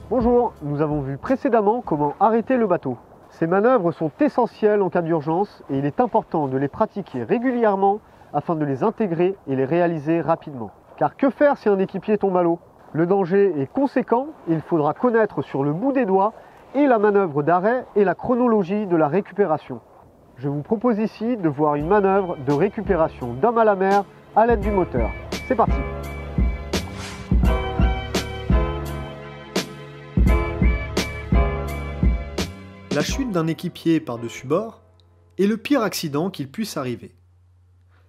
Bonjour, nous avons vu précédemment comment arrêter le bateau. Ces manœuvres sont essentielles en cas d'urgence et il est important de les pratiquer régulièrement afin de les intégrer et les réaliser rapidement. Car que faire si un équipier tombe à l'eau? Le danger est conséquent et il faudra connaître sur le bout des doigts et la manœuvre d'arrêt et la chronologie de la récupération. Je vous propose ici de voir une manœuvre de récupération d'homme à la mer à l'aide du moteur. C'est parti! La chute d'un équipier par-dessus bord est le pire accident qu'il puisse arriver.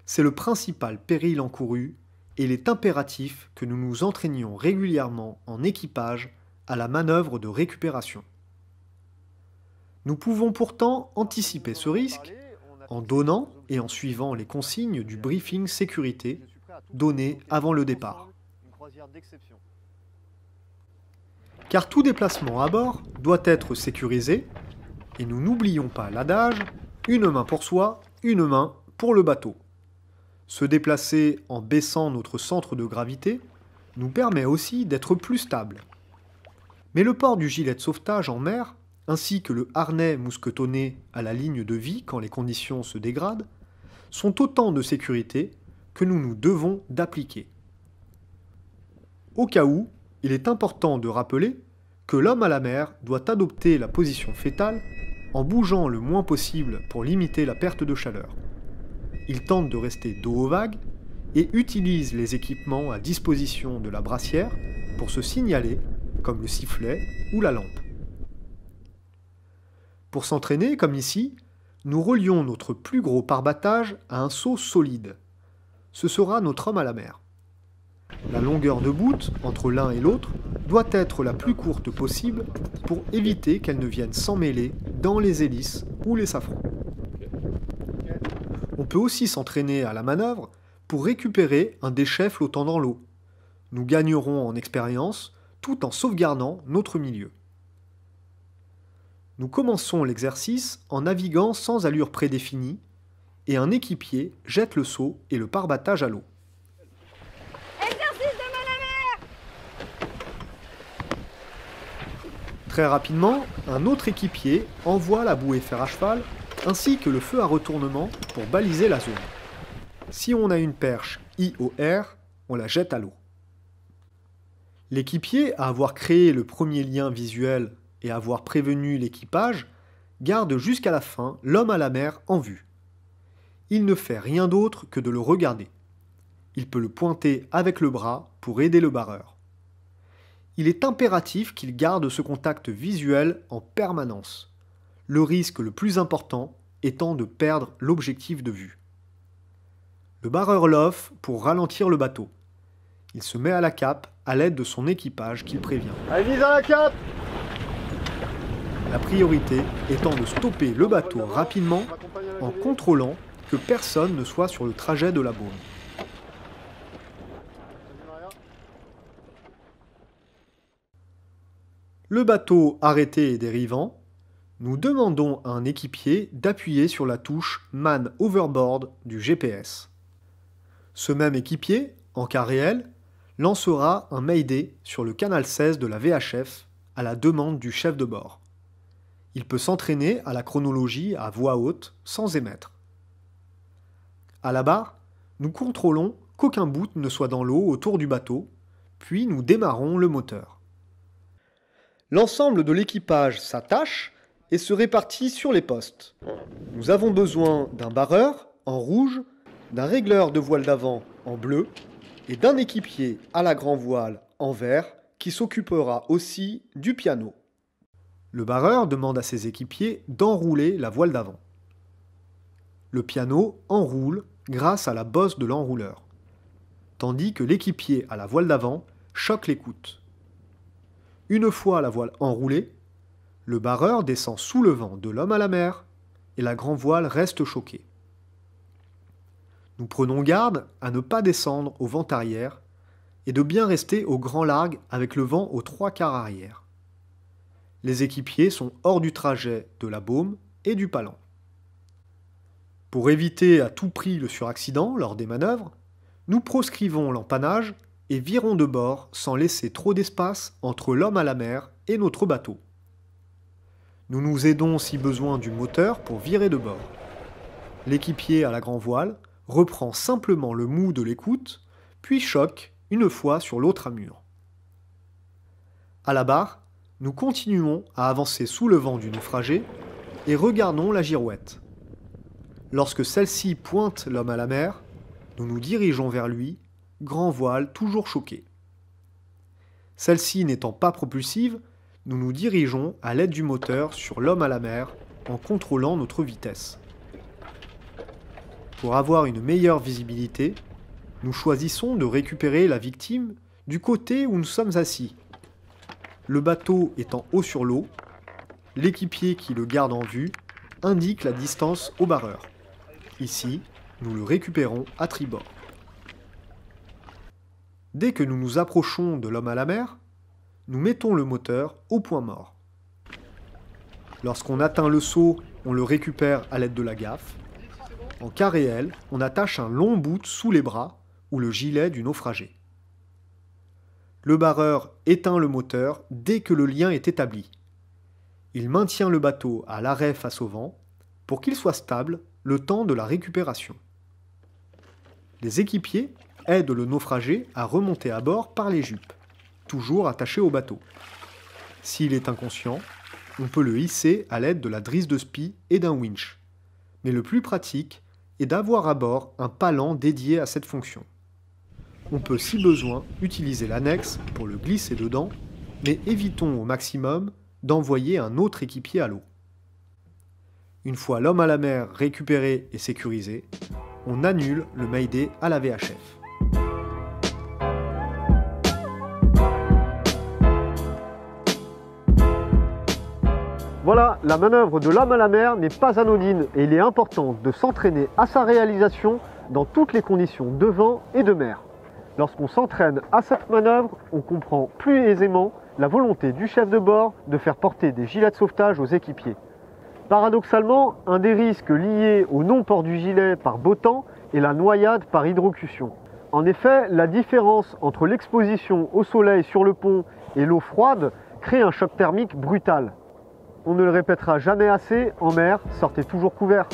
C'est le principal péril encouru et il est impératif que nous nous entraînions régulièrement en équipage à la manœuvre de récupération. Nous pouvons pourtant anticiper ce risque en donnant et en suivant les consignes du briefing sécurité donné avant le départ. Car tout déplacement à bord doit être sécurisé et nous n'oublions pas l'adage « une main pour soi, une main pour le bateau ». Se déplacer en baissant notre centre de gravité nous permet aussi d'être plus stable. Mais le port du gilet de sauvetage en mer, ainsi que le harnais mousquetonné à la ligne de vie quand les conditions se dégradent, sont autant de sécurité que nous nous devons d'appliquer. Au cas où, il est important de rappeler que l'homme à la mer doit adopter la position fétale en bougeant le moins possible pour limiter la perte de chaleur. Il tente de rester dos aux vagues et utilise les équipements à disposition de la brassière pour se signaler, comme le sifflet ou la lampe. Pour s'entraîner, comme ici, nous relions notre plus gros pare-battage à un seau solide. Ce sera notre homme à la mer. La longueur de boute entre l'un et l'autre doit être la plus courte possible pour éviter qu'elle ne vienne s'emmêler dans les hélices ou les safrans. On peut aussi s'entraîner à la manœuvre pour récupérer un déchet flottant dans l'eau. Nous gagnerons en expérience tout en sauvegardant notre milieu. Nous commençons l'exercice en naviguant sans allure prédéfinie et un équipier jette le seau et le pare-battage à l'eau. Très rapidement, un autre équipier envoie la bouée fer à cheval ainsi que le feu à retournement pour baliser la zone. Si on a une perche IOR, on la jette à l'eau. L'équipier, à avoir créé le premier lien visuel et à avoir prévenu l'équipage, garde jusqu'à la fin l'homme à la mer en vue. Il ne fait rien d'autre que de le regarder. Il peut le pointer avec le bras pour aider le barreur. Il est impératif qu'il garde ce contact visuel en permanence, le risque le plus important étant de perdre l'objectif de vue. Le barreur l'offre pour ralentir le bateau. Il se met à la cape à l'aide de son équipage qu'il prévient. Allez, vise à la cape! La priorité étant de stopper le bateau rapidement en contrôlant que personne ne soit sur le trajet de la baume. Le bateau arrêté et dérivant, nous demandons à un équipier d'appuyer sur la touche Man Overboard du GPS. Ce même équipier, en cas réel, lancera un Mayday sur le canal 16 de la VHF à la demande du chef de bord. Il peut s'entraîner à la chronologie à voix haute sans émettre. À la barre, nous contrôlons qu'aucun bout ne soit dans l'eau autour du bateau, puis nous démarrons le moteur. L'ensemble de l'équipage s'attache et se répartit sur les postes. Nous avons besoin d'un barreur en rouge, d'un régleur de voile d'avant en bleu et d'un équipier à la grand voile en vert qui s'occupera aussi du piano. Le barreur demande à ses équipiers d'enrouler la voile d'avant. Le piano enroule grâce à la bosse de l'enrouleur, tandis que l'équipier à la voile d'avant choque l'écoute. Une fois la voile enroulée, le barreur descend sous le vent de l'homme à la mer et la grand voile reste choquée. Nous prenons garde à ne pas descendre au vent arrière et de bien rester au grand largue avec le vent aux 3/4 arrière. Les équipiers sont hors du trajet de la baume et du palan. Pour éviter à tout prix le suraccident lors des manœuvres, nous proscrivons l'empannage et virons de bord sans laisser trop d'espace entre l'homme à la mer et notre bateau. Nous nous aidons si besoin du moteur pour virer de bord. L'équipier à la grand voile reprend simplement le mou de l'écoute, puis choque une fois sur l'autre amure. À la barre, nous continuons à avancer sous le vent du naufragé et regardons la girouette. Lorsque celle-ci pointe l'homme à la mer, nous nous dirigeons vers lui, grand voile toujours choqué. Celle-ci n'étant pas propulsive, nous nous dirigeons à l'aide du moteur sur l'homme à la mer en contrôlant notre vitesse. Pour avoir une meilleure visibilité, nous choisissons de récupérer la victime du côté où nous sommes assis. Le bateau étant haut sur l'eau, l'équipier qui le garde en vue indique la distance au barreur. Ici, nous le récupérons à tribord. Dès que nous nous approchons de l'homme à la mer, nous mettons le moteur au point mort. Lorsqu'on atteint le seau, on le récupère à l'aide de la gaffe. En cas réel, on attache un long bout sous les bras ou le gilet du naufragé. Le barreur éteint le moteur dès que le lien est établi. Il maintient le bateau à l'arrêt face au vent pour qu'il soit stable le temps de la récupération. Les équipiers aident le naufragé à remonter à bord par les jupes, toujours attaché au bateau. S'il est inconscient, on peut le hisser à l'aide de la drisse de spi et d'un winch. Mais le plus pratique est d'avoir à bord un palan dédié à cette fonction. On peut, si besoin, utiliser l'annexe pour le glisser dedans, mais évitons au maximum d'envoyer un autre équipier à l'eau. Une fois l'homme à la mer récupéré et sécurisé, on annule le Mayday à la VHF. Voilà, la manœuvre de l'homme à la mer n'est pas anodine et il est important de s'entraîner à sa réalisation dans toutes les conditions de vent et de mer. Lorsqu'on s'entraîne à cette manœuvre, on comprend plus aisément la volonté du chef de bord de faire porter des gilets de sauvetage aux équipiers. Paradoxalement, un des risques liés au non-port du gilet par beau temps est la noyade par hydrocution. En effet, la différence entre l'exposition au soleil sur le pont et l'eau froide crée un choc thermique brutal. On ne le répétera jamais assez, en mer, sortez toujours couvert.